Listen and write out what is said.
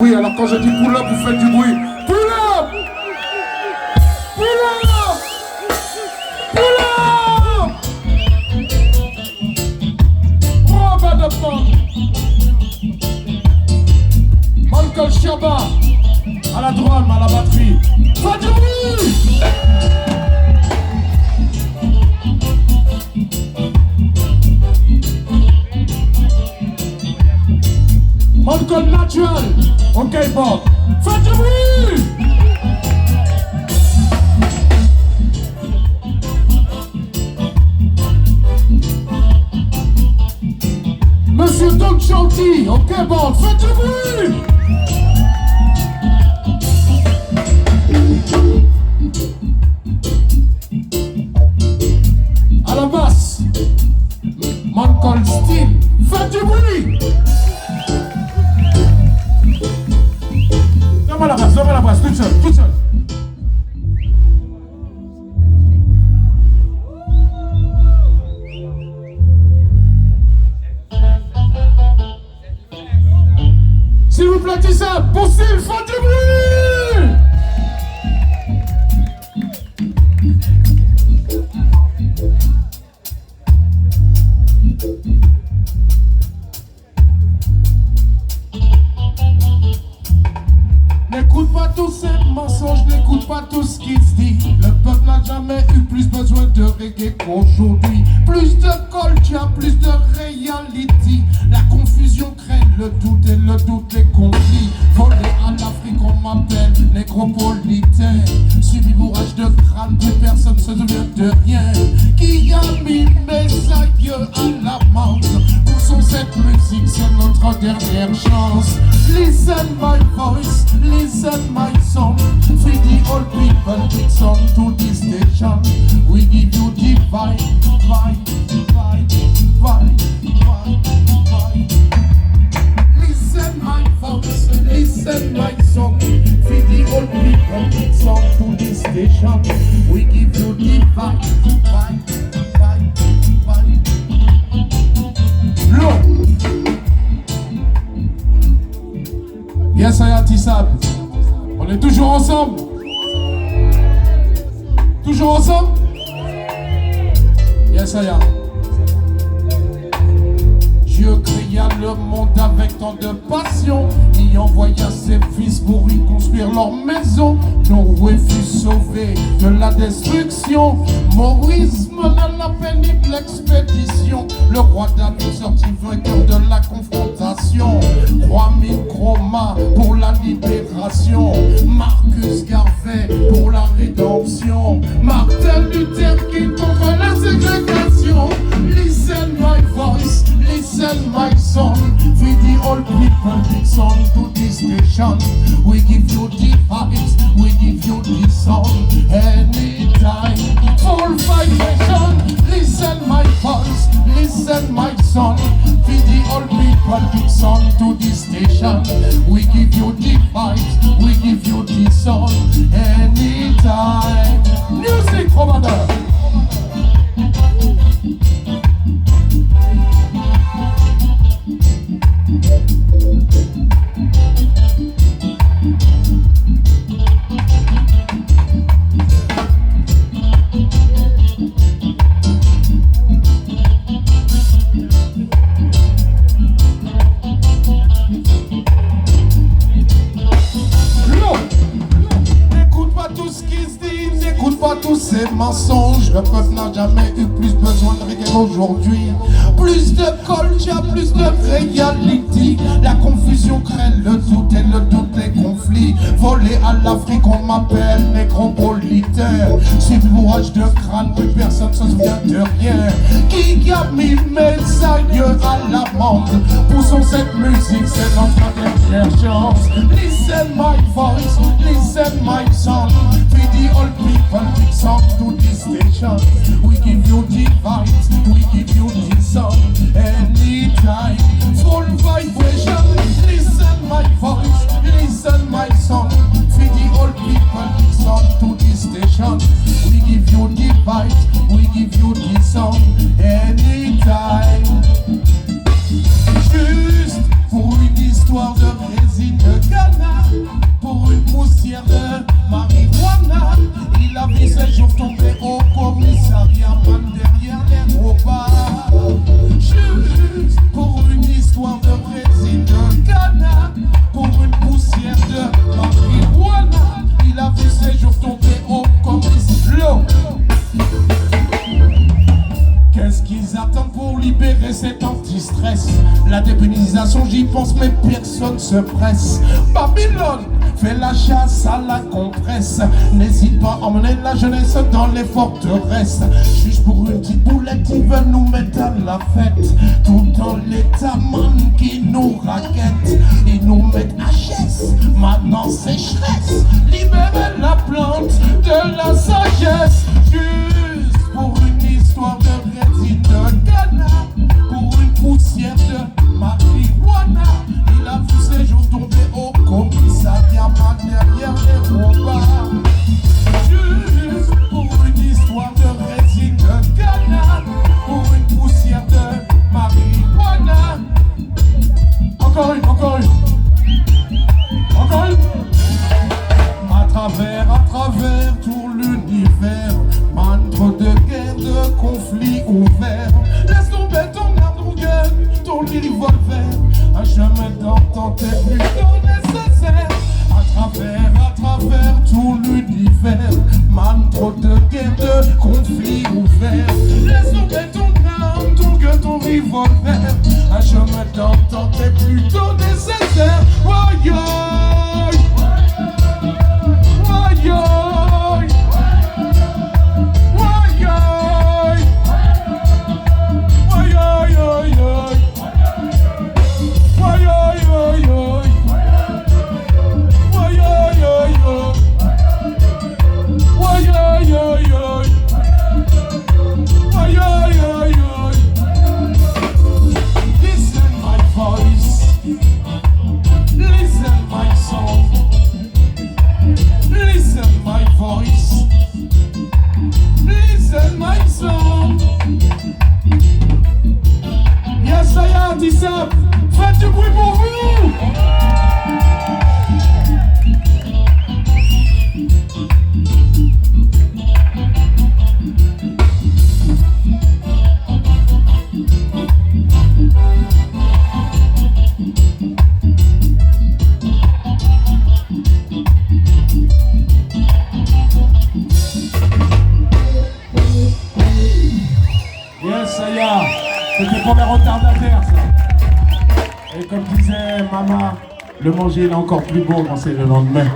Oui, alors quand je dis pull up, vous faites du bruit. Pull up! Pull up! Pull up! Oh, ben de fond. Michael Shabba, à la drum, à la batterie. Faites du bruit! Michael Natwal, ok Bob. Faites du bruit! Monsieur Don Shorty, ok Bob. Faites du bruit! À la basse, Michael Still. Faites du bruit! Donne-moi la basse, toute seule, toute seule. S'il vous plaît, Ti Sable, pour Style, faites du bruit! N'écoute pas tous ces mensonges, n'écoute pas tout ce qui se dit. Le peuple n'a jamais eu plus besoin de reggae qu'aujourd'hui. Plus de culture, plus de reality. La confusion crée le doute et le doute les conflits. Volé à l'Afrique, on m'appelle négropolitain. Suivi bourrage de crâne, plus personne se souvient de rien. Qui a mis mes aïeux à l'amende? Poussons cette musique, c'est notre dernière chance. Listen my voice, listen my song. Feed the old people, it's on to this station. We give you divine, divine, divine, divine, divine, divine. Listen my voice, listen my song. Feed the old people, it's on to this station. We give you divine, divine, divine, divine. Look. Yes, I am Ti Sable. On est toujours ensemble. Toujours ensemble. Yes, I am. Dieu créa le monde avec tant de passion. Il envoya ses fils pour y construire leur maison. Noé fut sauvé de la destruction. Moïse mena la pénible expédition. Le roi David sortit vainqueur de la confrontation. 3000 chromas pour la libération. Marcus Garvey pour la rédemption. Martin Luther King contre la ségrégation. Listen my voice, listen my song. Feed the old people, it's on to this station. We give you the vibes, we give you the song. Anytime, full vibration. Listen my voice, listen my song. Feed the old people, it's on to this station. We give you the vibes, we give you the song. Anytime. Music over there. Ces mensonges, le peuple n'a jamais eu plus besoin de reggae aujourd'hui. Plus de culture, plus de reality. La confusion crée le doute et le doute les conflits. Volé à l'Afrique, on m'appelle négropolitain. Suivi bourrage de crâne, plus personne se souvient de rien. Qui a mis mes aïeux à l'amende? Poussons cette musique, c'est notre dernière chance. Listen my voice, listen my song. Feed the old people, it's on to this station. We give you the vibes, we give you the song. Anytime, full vibration. Listen my voice, listen my song. Feed the old people, it's on to this station. We give you the vibes, we give you the song. Anytime. Juste pour une histoire de résine de gamme. pense mais personne se presse. Babylone fait la chasse à la compresse. N'hésite pas à emmener la jeunesse dans les forteresses. Juste pour une petite boulette, ils veulent nous mettre à la fête. Tout dans l'état man qui nous raquette. Ils nous mettent HS, maintenant sécheresse. Libérer la plante de la sagesse. Juste pour une histoire de résine de Ghana. Pour une poussière de marijuana. Il a vu ses jours tomber au commissariat derrière les remparts. Juste pour une histoire de résine de Ghana. Pour une poussière de marijuana. Encore une, encore une. Encore une. À travers tout l'univers, man, trop de guerres, de conflits ouverts. Laisse tomber ton arme, ton gun, ton revolver. Un chemin d'entente est plutôt nécessaire. À travers tout l'univers, man, trop de guerres, de conflits ouverts. Laisse tomber ton arme, ton gun, ton revolver. Un chemin d'entente est plutôt nécessaire. Oh, yo. Ti Sable, faites du bruit pour vous! Yes, ça y est, c'était pour les retardataires, ça. Et comme disait maman, le manger il est encore plus beau quand c'est le lendemain.